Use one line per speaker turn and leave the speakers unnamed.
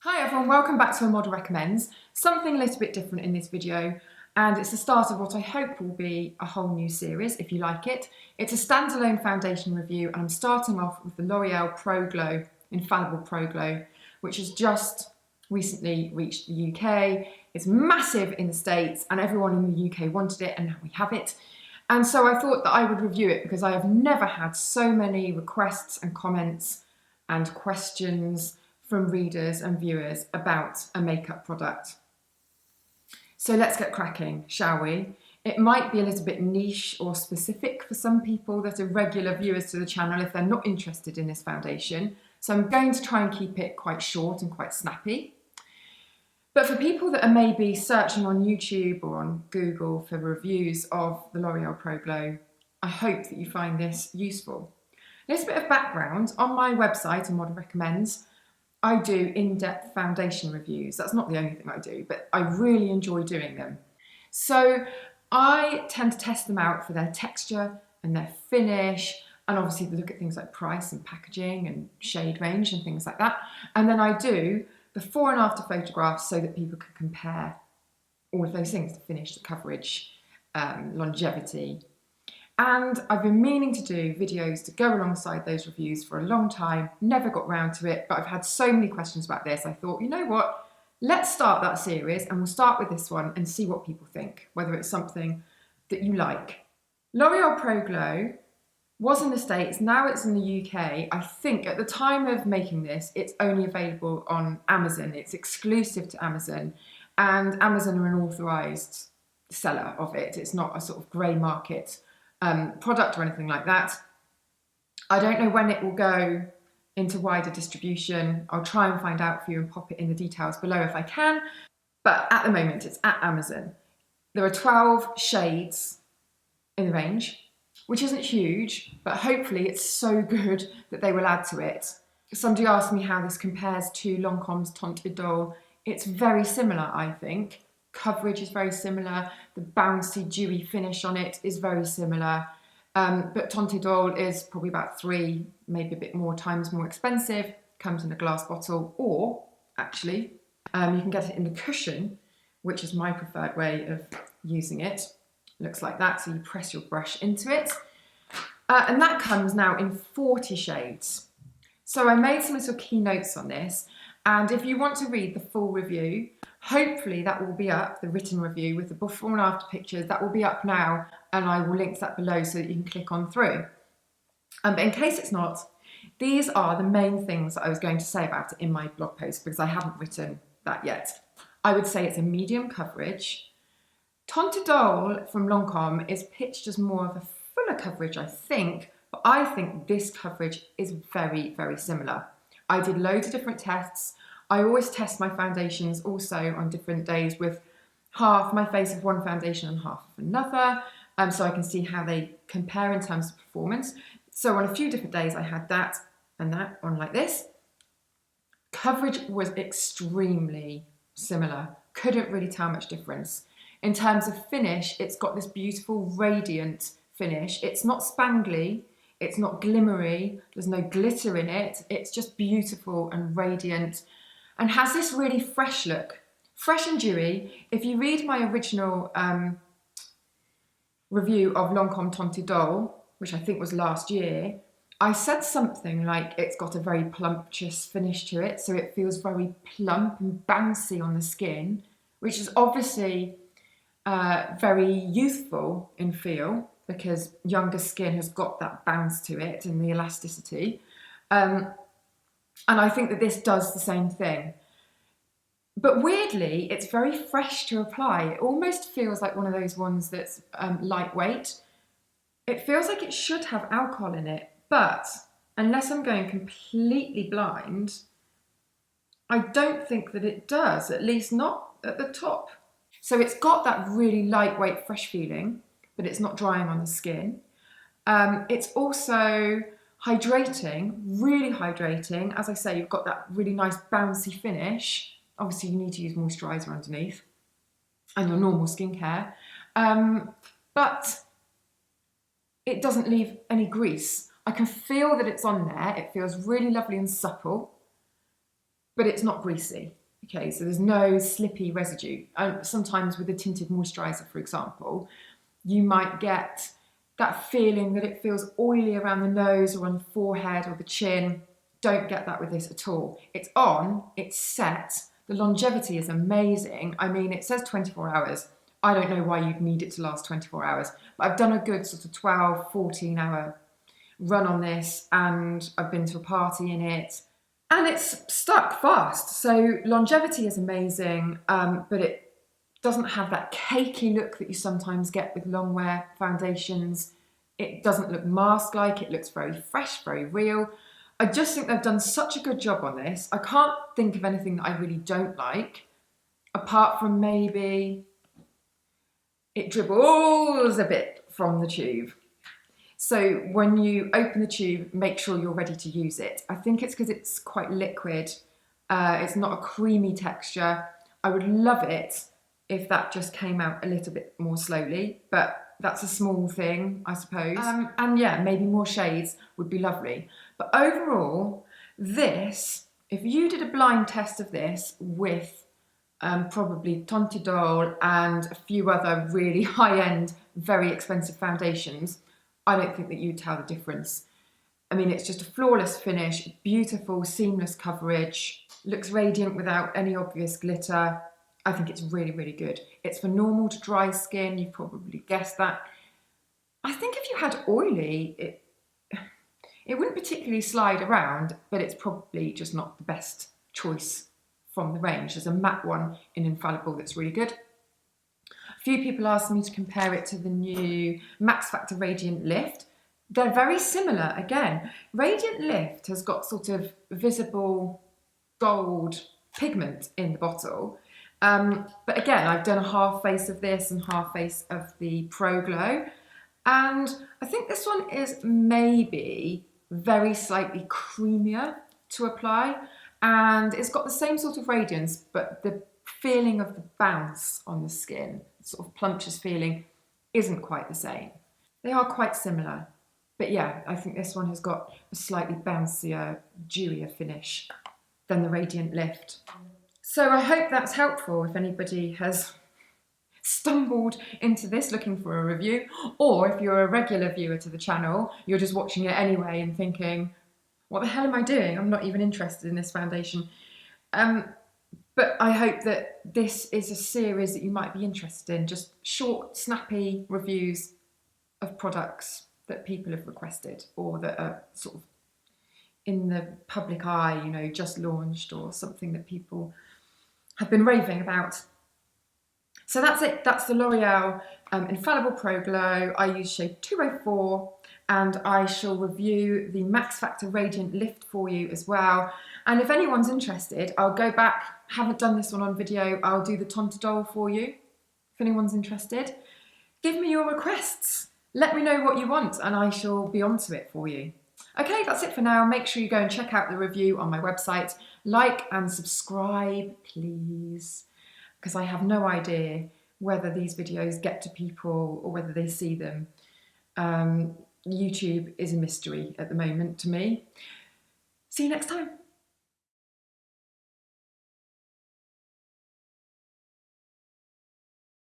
Hi everyone, welcome back to A Model Recommends. Something a little bit different in this video, and it's the start of what I hope will be a whole new series, if you like it. It's a standalone foundation review, and I'm starting off with the L'Oreal Pro Glow, Infallible Pro Glow, which has just recently reached the UK. It's massive in the States, and everyone in the UK wanted it, and now we have it. And so I thought that I would review it because I have never had so many requests and comments and questions from readers and viewers about a makeup product. So let's get cracking, shall we? It might be a little bit niche or specific for some people that are regular viewers to the channel if they're not interested in this foundation. So I'm going to try and keep it quite short and quite snappy. But for people that are maybe searching on YouTube or on Google for reviews of the L'Oreal Pro Glow, I hope that you find this useful. A little bit of background, on my website, A Model Recommends, I do in-depth foundation reviews. That's not the only thing I do, but I really enjoy doing them. So I tend to test them out for their texture and their finish, and obviously look at things like price and packaging and shade range and things like that. And then I do before and after photographs so that people can compare all of those things, the finish, the coverage, longevity. And I've been meaning to do videos to go alongside those reviews for a long time, never got round to it, but I've had so many questions about this, I thought, you know what, let's start that series and we'll start with this one and see what people think, whether it's something that you like. L'Oreal Pro Glow was in the States, now it's in the UK. I think at the time of making this, it's only available on Amazon. It's exclusive to Amazon, and Amazon are an authorised seller of it. It's not a sort of grey market product or anything like that. I don't know when it will go into wider distribution. I'll try and find out for you and pop it in the details below if I can. But at the moment, it's at Amazon. There are 12 shades in the range, which isn't huge, but hopefully it's so good that they will add to it. Somebody asked me how this compares to Lancome's Teint Idole. It's very similar, I think. Coverage is very similar. The bouncy, dewy finish on it is very similar. But Teint Idole is probably about 3, maybe a bit more times more expensive. Comes in a glass bottle, or actually, you can get it in the cushion, which is my preferred way of using it. Looks like that, so you press your brush into it. And that comes now in 40 shades. So I made some little keynotes on this, and if you want to read the full review, hopefully that will be up, the written review with the before and after pictures, that will be up now, and I will link that below so that you can click on through. But in case it's not, these are the main things that I was going to say about it in my blog post, because I haven't written that yet. I would say it's a medium coverage. Teint Idole from Lancome is pitched as more of a fuller coverage, I think, but I think this coverage is very, very similar. I did loads of different tests. I always test my foundations also on different days with half my face of one foundation and half of another, so I can see how they compare in terms of performance. So on a few different days I had that and that on like this. Coverage was extremely similar. Couldn't really tell much difference. In terms of finish, it's got this beautiful radiant finish. It's not spangly, it's not glimmery, there's no glitter in it. It's just beautiful and radiant and has this really fresh look. Fresh and dewy. If you read my original review of Lancome Teint Idole, which I think was last year, I said something like it's got a very plumptuous finish to it, so it feels very plump and bouncy on the skin, which is obviously very youthful in feel, because younger skin has got that bounce to it and the elasticity. And I think that this does the same thing. But weirdly, it's very fresh to apply. It almost feels like one of those ones that's lightweight. It feels like it should have alcohol in it, but unless I'm going completely blind, I don't think that it does, at least not at the top. So it's got that really lightweight, fresh feeling, but it's not drying on the skin. It's also hydrating, really hydrating. As I say, you've got that really nice bouncy finish. Obviously, you need to use moisturiser underneath and your normal skincare. But it doesn't leave any grease. I can feel that it's on there. It feels really lovely and supple. but it's not greasy. Okay, so there's no slippy residue. Sometimes with a tinted moisturiser, for example, you might get that feeling that it feels oily around the nose or on the forehead or the chin. Don't get that with this at all. It's on, it's set, the longevity is amazing. I mean, it says 24 hours. I don't know why you'd need it to last 24 hours, but I've done a good sort of 12, 14 hour run on this, and I've been to a party in it, and it's stuck fast. So longevity is amazing, but it doesn't have that cakey look that you sometimes get with long wear foundations. It doesn't look mask-like, it looks very fresh, very real. I just think they've done such a good job on this. I can't think of anything that I really don't like, apart from maybe it dribbles a bit from the tube. So when you open the tube, make sure you're ready to use it. I think it's because it's quite liquid. It's not a creamy texture. I would love it if that just came out a little bit more slowly, but that's a small thing, I suppose. And yeah, maybe more shades would be lovely. But overall, this, if you did a blind test of this with probably Tontidol and a few other really high-end, very expensive foundations, I don't think that you'd tell the difference. I mean, it's just a flawless finish, beautiful, seamless coverage, looks radiant without any obvious glitter. I think it's really, really good. It's for normal to dry skin, you've probably guessed that. I think if you had oily, it wouldn't particularly slide around, but it's probably just not the best choice from the range. There's a matte one in Infallible that's really good. A few people asked me to compare it to the new Max Factor Radiant Lift. They're very similar again. Radiant Lift has got sort of visible gold pigment in the bottle. But again, I've done a half face of this and half face of the Pro Glow. And I think this one is maybe very slightly creamier to apply. And it's got the same sort of radiance, but the feeling of the bounce on the skin, sort of plumpous feeling, isn't quite the same. They are quite similar. But yeah, I think this one has got a slightly bouncier, dewier finish than the Radiant Lift. So I hope that's helpful if anybody has stumbled into this looking for a review, or if you're a regular viewer to the channel, you're just watching it anyway and thinking, what the hell am I doing? I'm not even interested in this foundation. But I hope that this is a series that you might be interested in, just short, snappy reviews of products that people have requested or that are sort of in the public eye, you know, just launched or something that people have been raving about. So that's it. That's the L'Oreal Infallible Pro Glow. I use shade 204, and I shall review the Max Factor Radiant Lift for you as well. And if anyone's interested, I'll go back. Haven't done this one on video. I'll do the Tontidol for you. If anyone's interested, give me your requests. Let me know what you want, and I shall be onto it for you. Okay, that's it for now. Make sure you go and check out the review on my website. Like and subscribe, please, because I have no idea whether these videos get to people or whether they see them. YouTube is a mystery at the moment to me. See you next time.